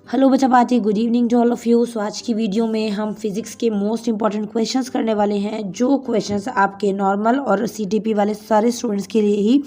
Hello बच्चा party, good evening to all of you. So आज की वीडियो में हम फिजिक्स के मोस्ट इंपॉर्टेंट क्वेश्चंस करने वाले हैं, जो क्वेश्चंस आपके नॉर्मल और सीटीपी वाले सारे स्टूडेंट्स के लिए ही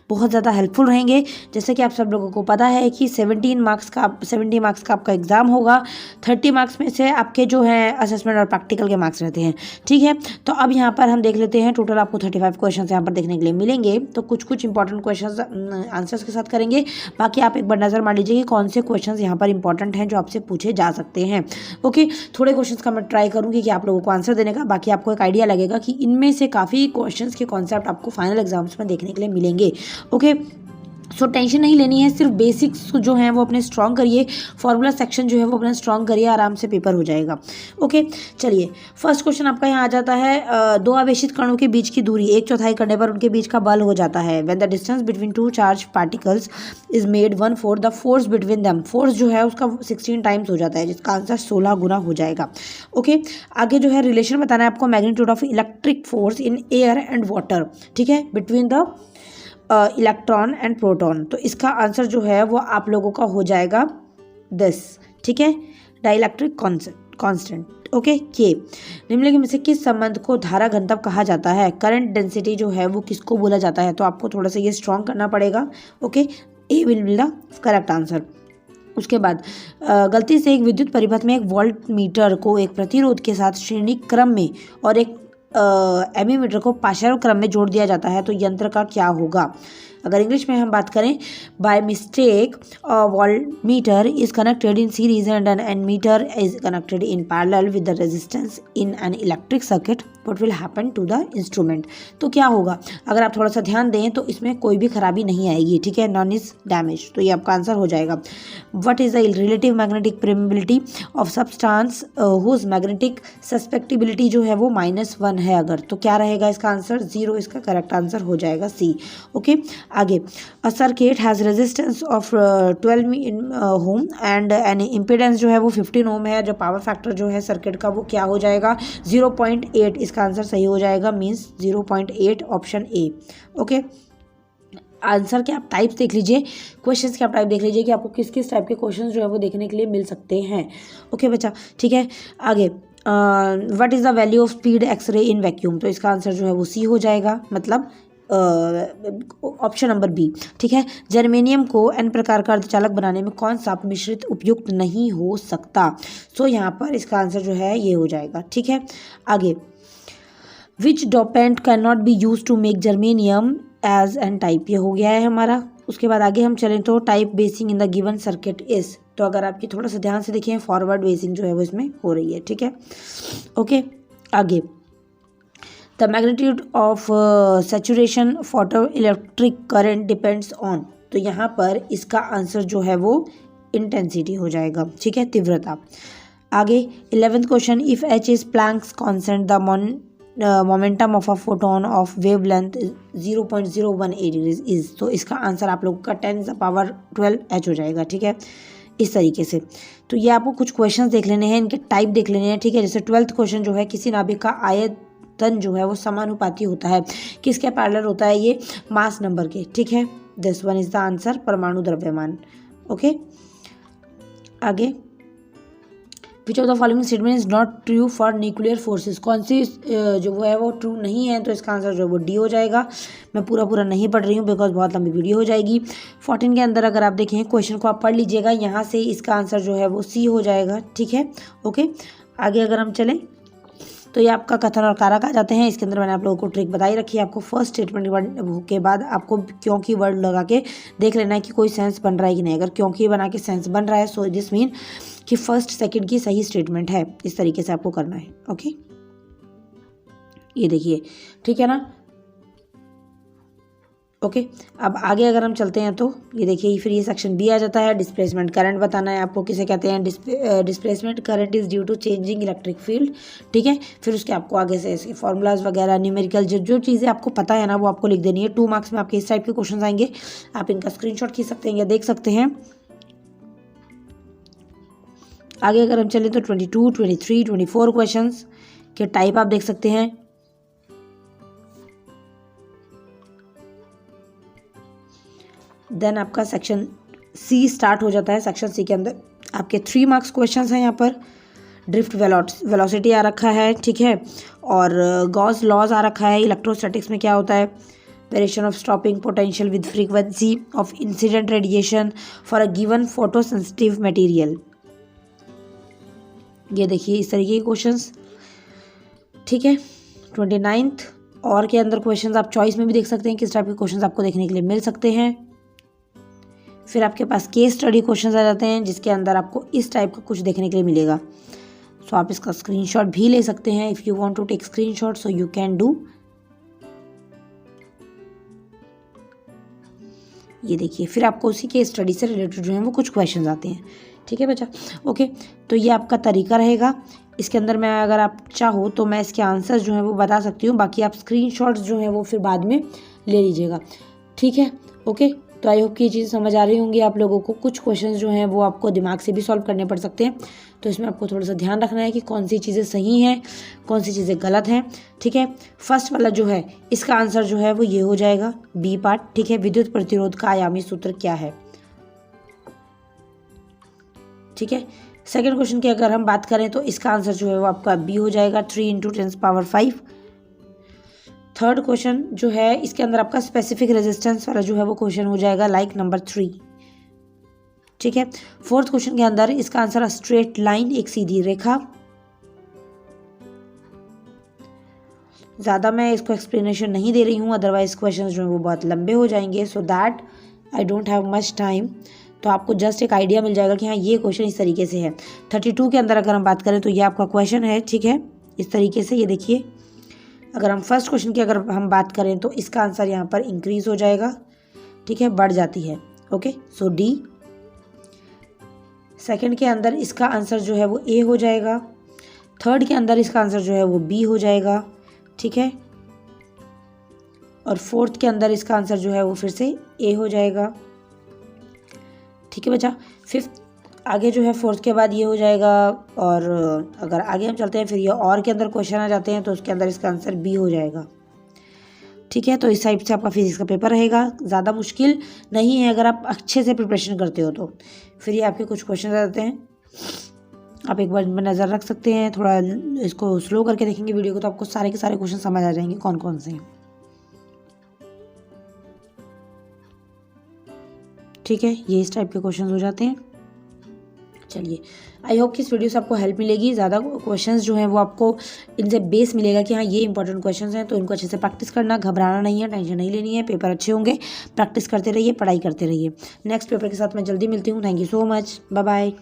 बहुत ज़्यादा हेल्पफुल रहेंगे। जैसे कि आप सब लोगों को पता है कि 70 मार्क्स का आपका एग्जाम होगा। 30 मार्क्स में से आपके जो है असेसमेंट और प्रैक्टिकल के मार्क्स रहते हैं, ठीक है। तो अब यहाँ पर हम देख लेते हैं, टोटल आपको 35 क्वेश्चन यहाँ पर देखने के लिए मिलेंगे। तो कुछ इंपॉर्टेंट क्वेश्चन आंसर्स के साथ करेंगे। बाकी आप एक बार नज़र मार लीजिए कि कौन से क्वेश्चन यहाँ पर इंपॉर्टेंट हैं जो आपसे पूछे जा सकते हैं। ओके, थोड़े क्वेश्चंस का मैं ट्राई करूंगी कि आप लोगों को आंसर देने का, बाकी आपको एक आइडिया लगेगा कि इनमें से काफ़ी क्वेश्चंस के कॉन्सेप्ट आपको फाइनल एग्जाम्स में देखने के लिए मिलेंगे। ओके, सो टेंशन नहीं लेनी है, सिर्फ बेसिक्स जो हैं वो अपने स्ट्रॉन्ग करिए, फॉर्मूला सेक्शन जो है वो अपना स्ट्रॉन्ग करिए, आराम से पेपर हो जाएगा। ओके, चलिए फर्स्ट क्वेश्चन आपका यहाँ आ जाता है, दो आवेशित कणों के बीच की दूरी 1/4 करने पर उनके बीच का बल हो जाता है। When the distance between two charge particles is made 1/4 the force between them. Force जो है उसका 16 टाइम्स हो जाता है, जिसका आंसर 16 गुना हो जाएगा। ओके, आगे जो है रिलेशन बताना है आपको, magnitude of electric force in air and water, ठीक है, between the electron and proton. तो इसका आंसर जो है वो आप लोगों का हो जाएगा 10, ठीक है, डाइलेक्ट्रिक कांस्टेंट। ओके, के निम्नलिखित में से किस संबंध को धारा घनत्व कहा जाता है? करंट डेंसिटी जो है वो किसको बोला जाता है? तो आपको थोड़ा सा ये स्ट्रॉन्ग करना पड़ेगा। Okay, A will be the correct answer. उसके बाद गलती से एक विद्युत परिपथ में एक वोल्ट मीटर को एक प्रतिरोध के साथ श्रेणी क्रम में और एक एमीमीटर को पाशर क्रम में जोड़ दिया जाता है, तो यंत्र का क्या होगा? अगर इंग्लिश में हम बात करें, by mistake voltmeter is connected in series and an ammeter is connected in parallel with the resistance in an electric circuit, what will happen to the instrument? तो क्या होगा? अगर आप थोड़ा सा ध्यान दें तो इसमें कोई भी खराबी नहीं आएगी, ठीक है, नॉन इज डैमेज, तो ये आपका आंसर हो जाएगा। What is the relative magnetic permeability of substance whose magnetic susceptibility जो है वो -1 है? अगर तो क्या रहेगा इसका आंसर? 0 इसका करेक्ट आंसर हो जाएगा, सी। ओके, आगे, a circuit has resistance of 12 ohm and an impedance जो है वो 15 ओम है। जो पावर फैक्टर जो है सर्किट का वो क्या हो जाएगा? 0.8 इसका आंसर सही हो जाएगा, means 0.8 option A. Okay, answer के आप टाइप्स देख लीजिए, क्वेश्चंस के आप टाइप देख लीजिए कि आपको किस किस टाइप के क्वेश्चंस जो है वो देखने के लिए मिल सकते हैं। ओके बच्चा, ठीक है। आगे, what is the value of speed X-ray in vacuum? तो इसका आंसर जो है वो सी हो जाएगा, मतलब ऑप्शन नंबर बी, ठीक है। जर्मेनियम को एन प्रकार का अर्धचालक बनाने में कौन सा मिश्रित उपयुक्त नहीं हो सकता? सो यहाँ पर इसका आंसर जो है ये हो जाएगा, ठीक है। आगे, which dopant can not be use to make germanium as N type, ये हो गया है हमारा। उसके बाद आगे हम चलें तो type basin in the given circuit is, तो अगर आपकी थोड़ा सा ध्यान से देखें, फॉरवर्ड बेसिंग जो है वो इसमें हो रही है, ठीक है। ओके, आगे, the magnitude of saturation photo electric current depends on, तो यहाँ पर इसका आंसर जो है वो इंटेंसिटी हो जाएगा, ठीक है, तीव्रता। आगे 11th question, if H is Planck's constant the momentum of a photon of wavelength 0.018 degrees is, तो इसका आंसर आप लोगों का 10⁻12 h हो जाएगा, ठीक है, इस तरीके से। तो ये आपको कुछ क्वेश्चंस देख लेने हैं, इनके टाइप देख लेने हैं, ठीक है। जैसे 12th क्वेश्चन जो है, किसी नाभिक का आयतन जो है वो समानुपाती होता है, किसके पैरेलल होता है? ये मास नंबर के, ठीक है। This one is the answer, परमाणु द्रव्यमान। ओके, आगे, which of the following statement is not true for nuclear forces? कौन सी जो वो है वो ट्रू नहीं है? तो इसका आंसर जो है वो डी हो जाएगा। मैं पूरा नहीं पढ़ रही हूँ बिकॉज बहुत लंबी वीडियो हो जाएगी। 14 के अंदर अगर आप देखें क्वेश्चन को, आप पढ़ लीजिएगा, यहाँ से इसका आंसर जो है वो सी हो जाएगा, ठीक है। ओके, आगे अगर हम चलें तो ये आपका कथन और कारक आ जाते हैं। इसके अंदर मैंने आप लोगों को ट्रिक बताई रखी है। आपको फर्स्ट स्टेटमेंट के बाद आपको क्योंकि वर्ड लगा के देख लेना है कि कोई सेंस बन रहा है कि नहीं। अगर क्योंकि बना के सेंस बन रहा है, सो दिस मीन कि फर्स्ट सेकंड की सही स्टेटमेंट है। इस तरीके से आपको करना है। ओके, ये देखिए, ठीक है ना। ओके, अब आगे अगर हम चलते हैं तो ये देखिए, फिर ये सेक्शन बी आ जाता है। डिस्प्लेसमेंट करंट बताना है आपको, किसे कहते हैं? Displacement current is due to changing electric field, ठीक है। फिर उसके आपको आगे से इसके फॉर्मूलाज वगैरह, न्यूमेरिकल जो चीज़ें आपको पता है ना, वो आपको लिख देनी है। 2 मार्क्स में आपके इस टाइप के क्वेश्चन आएंगे, आप इनका स्क्रीनशॉट खींच सकते हैं या देख सकते हैं। आगे अगर हम चलें तो 22, 23, 24 क्वेश्चन के टाइप आप देख सकते हैं। देन आपका सेक्शन सी स्टार्ट हो जाता है। सेक्शन सी के अंदर आपके 3 मार्क्स क्वेश्चंस हैं यहाँ पर। ड्रिफ्ट वेलोसिटी आ रखा है, ठीक है, और गॉस लॉज आ रखा है। इलेक्ट्रोस्टैटिक्स में क्या होता है, variation of stopping potential with frequency of incident radiation for a given photo sensitive material. ये देखिए इस तरीके के क्वेश्चंस, ठीक है। 29th और के अंदर क्वेश्चंस आप चॉइस में भी देख सकते हैं किस टाइप के क्वेश्चंस आपको देखने के लिए मिल सकते हैं। फिर आपके पास केस स्टडी क्वेश्चंस आ जाते हैं जिसके अंदर आपको इस टाइप का कुछ देखने के लिए मिलेगा। सो आप इसका स्क्रीनशॉट भी ले सकते हैं। If you want to take screenshot so you can do. ये देखिए फिर आपको उसी के स्टडी से रिलेटेड जो है वो कुछ क्वेश्चंस आते हैं, ठीक है बच्चा। ओके, तो ये आपका तरीका रहेगा। इसके अंदर मैं अगर आप चाहो तो मैं इसके आंसर्स जो है वो बता सकती हूँ, बाकी आप स्क्रीनशॉट्स जो है वो फिर बाद में ले लीजिएगा, ठीक है। ओके, तो आई होप कि ये चीज़ समझ आ रही होंगी आप लोगों को। कुछ क्वेश्चंस जो हैं वो आपको दिमाग से भी सॉल्व करने पड़ सकते हैं, तो इसमें आपको थोड़ा सा ध्यान रखना है कि कौन सी चीज़ें सही हैं, कौन सी चीज़ें गलत हैं, ठीक है। फर्स्ट वाला जो है इसका आंसर जो है वो ये हो जाएगा, बी पार्ट, ठीक है। विद्युत प्रतिरोध का आयामी सूत्र क्या है, ठीक है। सेकेंड क्वेश्चन की अगर हम बात करें तो इसका आंसर जो है वो आपका बी हो जाएगा, 3 × 10⁵। थर्ड क्वेश्चन जो है इसके अंदर आपका स्पेसिफिक रेजिस्टेंस वाला जो है वो क्वेश्चन हो जाएगा लाइक नंबर 3, ठीक है। फोर्थ क्वेश्चन के अंदर इसका आंसर स्ट्रेट लाइन, एक सीधी रेखा। ज़्यादा मैं इसको एक्सप्लेनेशन नहीं दे रही हूँ, अदरवाइज क्वेश्चन जो है वो बहुत लंबे हो जाएंगे, so that I don't have much time. तो आपको जस्ट एक आइडिया मिल जाएगा कि हाँ ये क्वेश्चन इस तरीके से है। 32 के अंदर अगर हम बात करें तो ये आपका क्वेश्चन है, ठीक है, इस तरीके से। ये देखिए अगर हम फर्स्ट क्वेश्चन की अगर हम बात करें तो इसका आंसर यहाँ पर इंक्रीज हो जाएगा, ठीक है, बढ़ जाती है। ओके, सो डी। सेकंड के अंदर इसका आंसर जो है वो ए हो जाएगा। थर्ड के अंदर इसका आंसर जो है वो बी हो जाएगा, ठीक है। और फोर्थ के अंदर इसका आंसर जो है वो फिर से ए हो जाएगा, ठीक है बच्चा। फिफ्थ आगे जो है फोर्थ के बाद ये हो जाएगा, और अगर आगे हम चलते हैं फिर ये और के अंदर क्वेश्चन आ जाते हैं तो उसके अंदर इसका आंसर बी हो जाएगा, ठीक है। तो इस टाइप से आपका फिजिक्स का पेपर रहेगा, ज़्यादा मुश्किल नहीं है अगर आप अच्छे से प्रिपरेशन करते हो तो। फिर ये आपके कुछ क्वेश्चन आ जाते हैं, आप एक बार इनमें नज़र रख सकते हैं। थोड़ा इसको स्लो करके देखेंगे वीडियो को तो आपको सारे के सारे क्वेश्चन समझ आ जाएंगे कौन कौन से हैं, ठीक है। ये इस टाइप के क्वेश्चन हो जाते हैं। चलिए, आई होप कि इस वीडियो से आपको हेल्प मिलेगी। ज़्यादा क्वेश्चंस जो हैं वो आपको इनसे बेस मिलेगा कि हाँ ये इंपॉर्टेंट क्वेश्चंस हैं, तो इनको अच्छे से प्रैक्टिस करना, घबराना नहीं है, टेंशन नहीं लेनी है। पेपर अच्छे होंगे, प्रैक्टिस करते रहिए, पढ़ाई करते रहिए। नेक्स्ट पेपर के साथ मैं जल्दी मिलती हूँ। Thank you so much, bye bye.